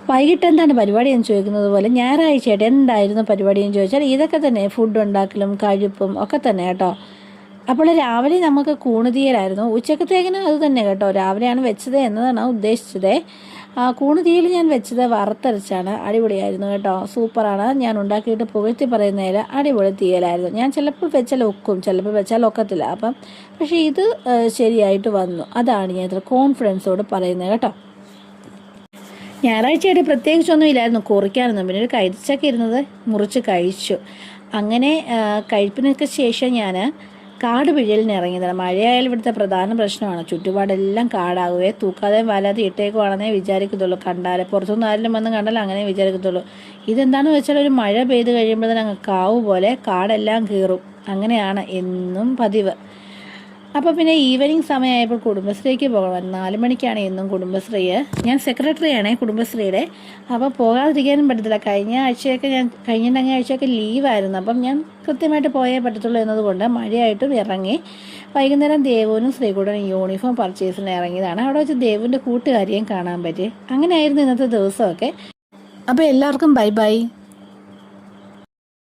വൈകിട്ട് എന്താണ് പരിപാടി എന്ന് ചോദിക്കുന്നത് പോലെ ഞായറാഴ്ചയായിട്ട് എന്തായിരുന്നു പരിപാടി എന്ന് ചോദിച്ചാൽ ഇതൊക്കെ തന്നെ, ഫുഡ് ഉണ്ടാക്കലും കഴിപ്പും ഒക്കെ തന്നെ കേട്ടോ. അപ്പോൾ രാവിലെ നമുക്ക് കൂണുതീയലായിരുന്നു, ഉച്ചക്കത്തേക്കിനും അത് തന്നെ കേട്ടോ. രാവിലെയാണ് വെച്ചത് എന്നതാണ് ഉദ്ദേശിച്ചത്. കൂണുതീയൽ ഞാൻ വെച്ചത് വറുത്തരച്ചാണ്. അടിപൊളിയായിരുന്നു കേട്ടോ, സൂപ്പറാണ്. ഞാൻ ഉണ്ടാക്കിയിട്ട് പുകഴ്ത്തി പറയുന്നതിൽ അടിപൊളി തീയലായിരുന്നു. ഞാൻ ചിലപ്പോൾ വെച്ചാൽ ഒക്കും, ചിലപ്പോൾ വെച്ചാൽ ഒക്കത്തില്ല. പക്ഷേ ഇത് ശരിയായിട്ട് വന്നു. അതാണ് ഞാൻ ഇത്ര കോൺഫിഡൻസോട് പറയുന്നത് കേട്ടോ. ഞായറാഴ്ചയായിട്ട് പ്രത്യേകിച്ചൊന്നും ഇല്ലായിരുന്നു കുറിക്കാനൊന്നും. പിന്നെ ഒരു കരിച്ചൊക്കെ ഇരുന്നത് മുറിച്ച് കഴിച്ചു. അങ്ങനെ കഴിപ്പിനൊക്കെ ശേഷം ഞാൻ കാട് പിഴലിന് ഇറങ്ങിയതാണ്. മഴയായാലും ഇവിടുത്തെ പ്രധാന പ്രശ്നമാണ്, ചുറ്റുപാടെല്ലാം കാടാകുകയെ തൂക്കാതെ വലാതെ ഇട്ടേക്കുവാണെന്നേ വിചാരിക്കത്തുള്ളൂ. കണ്ടാലേ പുറത്തുനിന്ന് ആരെങ്കിലും വന്ന് കണ്ടാൽ അങ്ങനെ വിചാരിക്കത്തുള്ളൂ. ഇതെന്താണെന്ന് വെച്ചാൽ ഒരു മഴ പെയ്ത് കഴിയുമ്പോൾ തന്നെ അങ്ങ് കാവ് പോലെ കാടെല്ലാം കീറും. അങ്ങനെയാണ് എന്നും പതിവ്. അപ്പോൾ പിന്നെ ഈവനിങ് സമയമായപ്പോൾ കുടുംബശ്രീക്ക് പോകണം. 4 മണിക്കാണ് എന്നും കുടുംബശ്രീ. ഞാൻ സെക്രട്ടറിയാണ് കുടുംബശ്രീയുടെ. അപ്പോൾ പോകാതിരിക്കാനും പറ്റത്തില്ല. കഴിഞ്ഞ ആഴ്ചയൊക്കെ ലീവായിരുന്നു. അപ്പം ഞാൻ കൃത്യമായിട്ട് പോയേ പറ്റത്തുള്ളൂ എന്നതുകൊണ്ട് മഴയായിട്ടും ഇറങ്ങി. വൈകുന്നേരം ദേവുവിനും ശ്രീകുട്ടനും യൂണിഫോം പർച്ചേസിന് ഇറങ്ങിയതാണ്. അവിടെ വെച്ച് ദേവുവിൻ്റെ കൂട്ടുകാരിയും കാണാൻ പറ്റി. അങ്ങനെയായിരുന്നു ഇന്നത്തെ ദിവസമൊക്കെ. അപ്പോൾ എല്ലാവർക്കും ബൈ ബൈ.